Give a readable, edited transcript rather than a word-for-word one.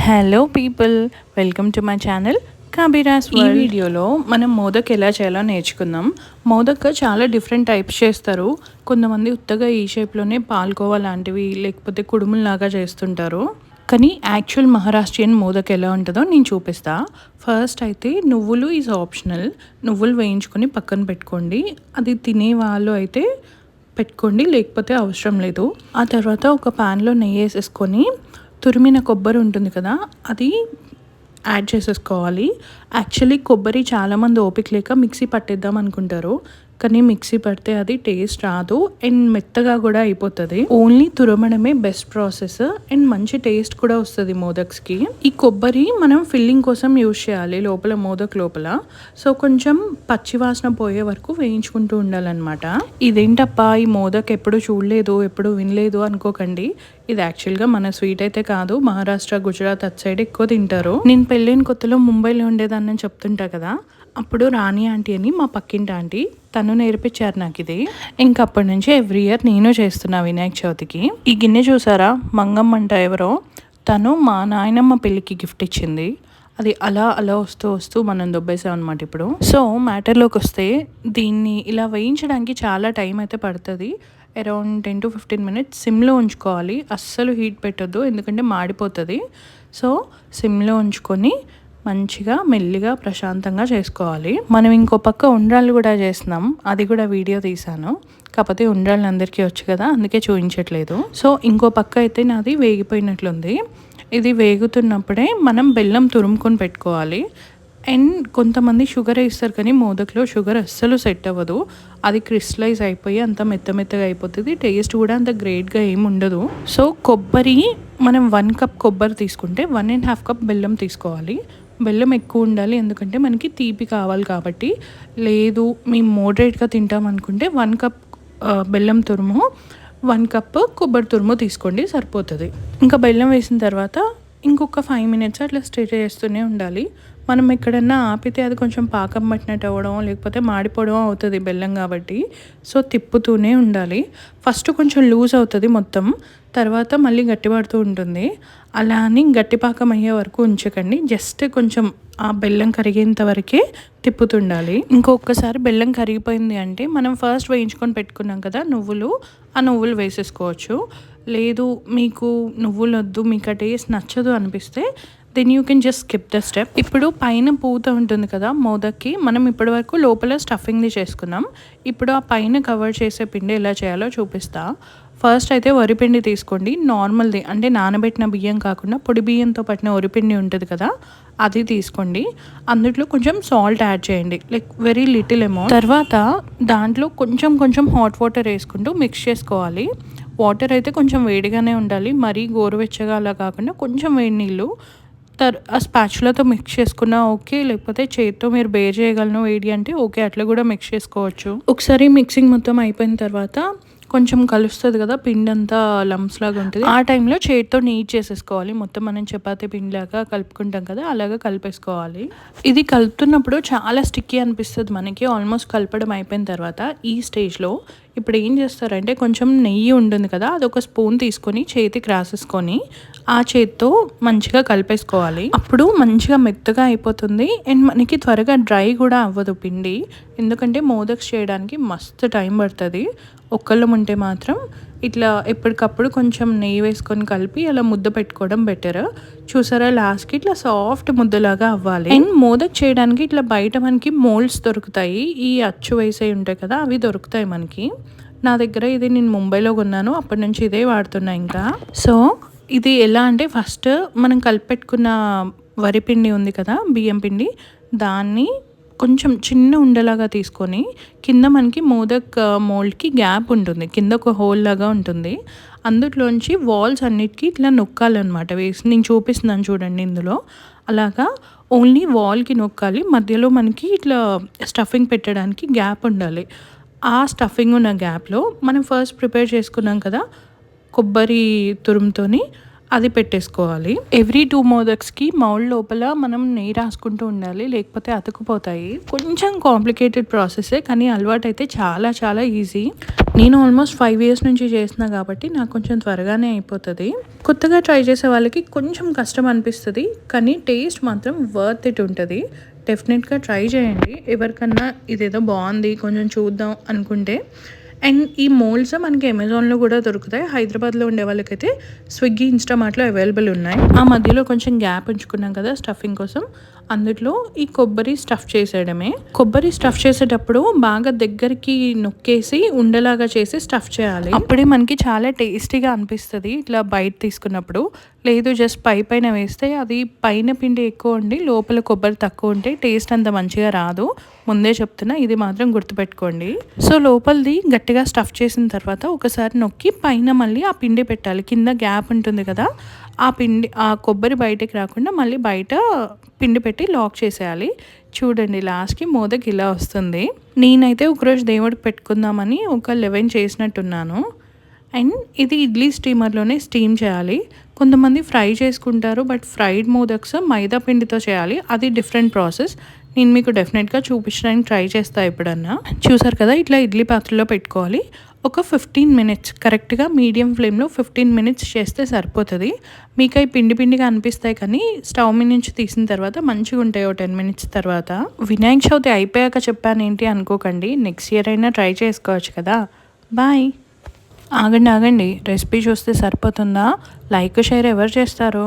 Hello people, welcome to my channel Kabira's world. ఈ వీడియోలో మనం మోదక్ ఎలా చేయాలో నేర్చుకుందాం. మోదక్ చాలా డిఫరెంట్ టైప్స్ చేస్తారు. కొంతమంది ఉత్తగా ఈ షేప్లోనే పాల్కోవా లాంటివి లేకపోతే కుడుముల్లాగా చేస్తుంటారు. కానీ యాక్చువల్ మహారాష్ట్రియన్ మోదక్ ఎలా ఉంటుందో నేను చూపిస్తా. ఫస్ట్ అయితే నువ్వులు ఈజ్ ఆప్షనల్. నువ్వులు వేయించుకొని పక్కన పెట్టుకోండి. అది తినే వాళ్ళు అయితే పెట్టుకోండి, లేకపోతే అవసరం లేదు. ఆ తర్వాత ఒక ప్యాన్లో నెయ్యి వేసేసుకొని తురిమిన కొబ్బరి ఉంటుంది కదా, అది యాడ్ చేసేసుకోవాలి. యాక్చువల్లీ కొబ్బరి చాలామంది ఓపిక లేక మిక్సీ పట్టేద్దాం అనుకుంటారు, కానీ మిక్సీ పడితే అది టేస్ట్ రాదు అండ్ మెత్తగా కూడా అయిపోతుంది. ఓన్లీ తురమడమే బెస్ట్ ప్రాసెస్ అండ్ మంచి టేస్ట్ కూడా వస్తుంది మోదక్స్కి. ఈ కొబ్బరి మనం ఫిల్లింగ్ కోసం యూజ్ చేయాలి లోపల, మోదక్ లోపల. సో కొంచెం పచ్చివాసన పోయే వరకు వేయించుకుంటూ ఉండాలన్నమాట. ఇదేంటప్ప ఈ మోదక్ ఎప్పుడు చూడలేదు, ఎప్పుడు వినలేదు అనుకోకండి. ఇది యాక్చువల్గా మన స్వీట్ అయితే కాదు, మహారాష్ట్ర, గుజరాత్ అటు సైడ్ ఎక్కువ తింటారు. నేను పెళ్ళైన కొత్తలో ముంబైలో ఉండేదాన్ని చెప్తుంటా కదా, అప్పుడు రాణి ఆంటీ అని మా పక్కింటి ఆంటీ, తను నేర్పించారు నాకు ఇది. ఇంక అప్పటి నుంచి ఎవ్రీ ఇయర్ నేను చేస్తున్నా వినాయక చవితికి. ఈ గిన్నె చూసారా, మంగమ్మ అంట ఎవరో, తను మా నాయనమ్మ పెళ్ళికి గిఫ్ట్ ఇచ్చింది. అది అలా అలా వస్తూ వస్తూ మనం దొబ్బేసాం అనమాట ఇప్పుడు. సో మ్యాటర్లోకి వస్తే, దీన్ని ఇలా వేయించడానికి చాలా టైం అయితే పడుతుంది. అరౌండ్ 10 to 15 minutes సిమ్లో ఉంచుకోవాలి. అస్సలు హీట్ పెట్టొద్దు, ఎందుకంటే మాడిపోతుంది. సో సిమ్లో ఉంచుకొని మంచిగా మెల్లిగా ప్రశాంతంగా చేసుకోవాలి. మనం ఇంకో పక్క ఉండ్రాళ్ళు కూడా చేస్తున్నాం, అది కూడా వీడియో తీసాను. కాకపోతే ఉండ్రాళ్ళు అందరికీ వచ్చు కదా, అందుకే చూపించట్లేదు. సో ఇంకో పక్క అయితే నాది వేగిపోయినట్లుంది. ఇది వేగుతున్నప్పుడే మనం బెల్లం తురుముకొని పెట్టుకోవాలి. అండ్ కొంతమంది షుగర్ వేస్తారు, కానీ మోదక్లో షుగర్ అస్సలు సెట్ అవ్వదు. అది క్రిస్టలైజ్ అయిపోయి అంత మెత్తగా అయిపోతుంది. టేస్ట్ కూడా అంత గ్రేట్గా ఏమి ఉండదు. సో కొబ్బరి మనం 1 cup కొబ్బరి తీసుకుంటే 1.5 cup బెల్లం తీసుకోవాలి. బెల్లం ఎక్కువ ఉండాలి, ఎందుకంటే మనకి తీపి కావాలి కాబట్టి. లేదు మేము మోడరేట్గా తింటాం అనుకుంటే 1 cup బెల్లం తురుము, 1 cup కొబ్బరి తురుము తీసుకోండి, సరిపోతుంది. ఇంకా బెల్లం వేసిన తర్వాత ఇంకొక 5 minutes అట్లా స్టిర్ చేస్తూనే ఉండాలి. మనం ఎక్కడన్నా ఆపితే అది కొంచెం పాకం పట్టినట్టు అవ్వడం లేకపోతే మాడిపోవడం అవుతుంది బెల్లం కాబట్టి. సో తిప్పుతూనే ఉండాలి. ఫస్ట్ కొంచెం లూజ్ అవుతుంది మొత్తం, తర్వాత మళ్ళీ గట్టిపడుతూ ఉంటుంది. అలా అని గట్టి పాకం అయ్యే వరకు ఉంచకండి, జస్ట్ కొంచెం ఆ బెల్లం కరిగేంత వరకే తిప్పుతుండాలి. ఇంకొకసారి బెల్లం కరిగిపోయింది అంటే మనం ఫస్ట్ వేయించుకొని పెట్టుకున్నాం కదా నువ్వులు, ఆ నువ్వులు వేసేసుకోవచ్చు. లేదు మీకు నువ్వులు వద్దు, మీకు ఆ టేస్ట్ నచ్చదు అనిపిస్తే then you can just skip the step. ఇప్పుడు పైన పూత ఉంటుంది కదా మోదక్కి, మనం ఇప్పటి వరకు లోపల స్టఫింగ్ది చేసుకున్నాం. ఇప్పుడు ఆ పైన కవర్ చేసే పిండి ఎలా చేయాలో చూపిస్తా. ఫస్ట్ అయితే వరిపిండి తీసుకోండి, నార్మల్ది, అంటే నానబెట్టిన బియ్యం కాకుండా పొడి బియ్యంతో పట్టిన వరిపిండి ఉంటుంది కదా, అది తీసుకోండి. అందులో కొంచెం సాల్ట్ యాడ్ చేయండి, లైక్ వెరీ లిటిల్ అమౌంట్. తర్వాత దాంట్లో కొంచెం హాట్ వాటర్ వేసుకుంటూ మిక్స్ చేసుకోవాలి. వాటర్ అయితే కొంచెం వేడిగానే ఉండాలి, మరీ గోరువెచ్చగా అలా కాకుండా కొంచెం వేడి నీళ్ళు. ఆ స్పాచులతో మిక్స్ చేసుకున్నా ఓకే, లేకపోతే చేతితో మీరు బేర్ చేయగలను వేడి అంటే ఓకే, అట్లా కూడా మిక్స్ చేసుకోవచ్చు. ఒకసారి మిక్సింగ్ మొత్తం అయిపోయిన తర్వాత కొంచెం కలుస్తుంది కదా పిండి అంతా, లంప్స్ లాగా ఉంటుంది. ఆ టైంలో చేతితో నీట్ చేసేసుకోవాలి. మొత్తం మనం చపాతీ పిండిలాగా కలుపుకుంటాం కదా, అలాగా కలిపేసుకోవాలి. ఇది కలుపుతున్నప్పుడు చాలా స్టిక్కీ అనిపిస్తుంది మనకి. ఆల్మోస్ట్ కలపడం అయిపోయిన తర్వాత ఈ స్టేజ్లో ఇప్పుడు ఏం చేస్తారంటే, కొంచెం నెయ్యి ఉంటుంది కదా, అదొక స్పూన్ తీసుకొని చేతికి రాసేసుకొని ఆ చేతితో మంచిగా కలిపేసుకోవాలి. అప్పుడు మంచిగా మెత్తగా అయిపోతుంది అండ్ మనకి త్వరగా డ్రై కూడా అవ్వదు పిండి, ఎందుకంటే మోదక్స్ చేయడానికి మస్తు టైం పడుతుంది. ఒక్కళ్ళం ఉంటే మాత్రం ఇట్లా ఎప్పటికప్పుడు కొంచెం నెయ్యి వేసుకొని కలిపి అలా ముద్ద పెట్టుకోవడం బెటర్. చూసారా, లాస్ట్కి ఇట్లా సాఫ్ట్ ముద్దలాగా అవ్వాలి. అండ్ మోదక్ చేయడానికి ఇట్లా బయట మనకి మోల్డ్స్ దొరుకుతాయి, ఈ అచ్చు వేసే ఉంటాయి కదా, అవి దొరుకుతాయి మనకి. నా దగ్గర ఇది నేను ముంబైలో కొన్నాను, అప్పటి నుంచి ఇదే వాడుతున్నా ఇంకా. సో ఇది ఎలా అంటే, ఫస్ట్ మనం కలిపెట్టుకున్న వరిపిండి ఉంది కదా, బియ్యం పిండి, దాన్ని కొంచెం చిన్న ఉండలాగా తీసుకొని కింద మనకి మోదక్ మోల్డ్కి గ్యాప్ ఉంటుంది, కింద ఒక హోల్ లాగా ఉంటుంది. అందులోంచి వాల్స్ అన్నిటికీ ఇట్లా నొక్కాలన్నమాట వేసి. నేను చూపిస్తున్నాను చూడండి ఇందులో, అలాగా ఓన్లీ వాల్కి నొక్కాలి. మధ్యలో మనకి ఇట్లా స్టఫింగ్ పెట్టడానికి గ్యాప్ ఉండాలి. ఆ స్టఫింగ్ ఉన్న గ్యాప్లో మనం ఫస్ట్ ప్రిపేర్ చేసుకున్నాం కదా కొబ్బరి తురుముతోని, అది పెట్టేసుకోవాలి. ఎవ్రీ 2 మోదక్స్‌కి మౌల్డ్ లోపల మనం నెయ్యి రాసుకుంటూ ఉండాలి. లేకపోతే అతుక్కుపోతాయి. కొంచెం కాంప్లికేటెడ్ ప్రాసెసే కానీ అలవాటైతే చాలా చాలా ఈజీ. నేను ఆల్మోస్ట్ 5 ఇయర్స్ నుంచి చేస్తున్నా కాబట్టి నాకు కొంచెం త్వరగానే అయిపోతుంది. కొత్తగా ట్రై చేసే వాళ్ళకి కొంచెం కష్టం అనిపిస్తుంది కానీ టేస్ట్ మాత్రం వర్త్ ఇట్ ఉంటుంది. డెఫినెట్గా ట్రై చేయండి. ఎవరికన్నా ఇదేదో బాగుంది కొంచెం చూద్దాం అనుకుంటే. అండ్ ఈ మోల్డ్స్ మనకి అమెజాన్లో కూడా దొరుకుతాయి. హైదరాబాద్లో ఉండే వాళ్ళకైతే స్విగ్గీ, ఇన్స్టామార్ట్లో అవైలబుల్ ఉన్నాయి. ఆ మధ్యలో కొంచెం గ్యాప్ ఉంచుకున్నాం కదా స్టఫింగ్ కోసం, అందులో ఈ కొబ్బరి స్టఫ్ చేసేయడమే. కొబ్బరి స్టఫ్ చేసేటప్పుడు బాగా దగ్గరికి నొక్కేసి ఉండలాగా చేసి స్టఫ్ చేయాలి. అప్పుడే మనకి చాలా టేస్టీగా అనిపిస్తుంది ఇట్లా బయట తీసుకున్నప్పుడు. లేదు జస్ట్ పైన వేస్తే అది పైన పిండి ఎక్కువ ఉండి లోపల కొబ్బరి తక్కువ ఉంటే టేస్ట్ అంత మంచిగా రాదు. ముందే చెప్తున్నా, ఇది మాత్రం గుర్తుపెట్టుకోండి. సో లోపలిది గట్టిగా స్టఫ్ చేసిన తర్వాత ఒకసారి నొక్కి పైన మళ్ళీ ఆ పిండి పెట్టాలి. కింద గ్యాప్ ఉంటుంది కదా, ఆ కొబ్బరి బయటకి రాకుండా మళ్ళీ బయట పిండి పెట్టి లాక్ చేసేయాలి. చూడండి లాస్ట్కి మోదక్ ఇలా వస్తుంది. నేనైతే ఒకరోజు దేవుడికి పెట్టుకుందామని ఒక 11 చేసినట్టున్నాను. అండ్ ఇది ఇడ్లీ స్టీమర్లోనే స్టీమ్ చేయాలి. కొంతమంది ఫ్రై చేసుకుంటారు, బట్ ఫ్రైడ్ మోదక్స్ మైదా పిండితో చేయాలి. అది డిఫరెంట్ ప్రాసెస్. నేను మీకు డెఫినెట్గా చూపించడానికి ట్రై చేస్తాను ఎప్పుడన్నా. చూసారు కదా, ఇట్లా ఇడ్లీ పాత్రలో పెట్టుకోవాలి. ఒక 15 మినిట్స్ కరెక్ట్గా మీడియం ఫ్లేమ్లో 15 మినిట్స్ చేస్తే సరిపోతుంది. మీకు అవి పిండిగా అనిపిస్తాయి కానీ స్టవ్ మీద నుంచి తీసిన తర్వాత మంచిగా ఉంటాయి 10 మినిట్స్ తర్వాత. వినాయక చవితి అయిపోయాక చెప్పానేంటి అనుకోకండి, నెక్స్ట్ ఇయర్ అయినా ట్రై చేసుకోవచ్చు కదా. బాయ్. ఆగండి రెసిపీ చూస్తే సరిపోతుందా? లైక్ షేర్ ఎవరు చేస్తారు?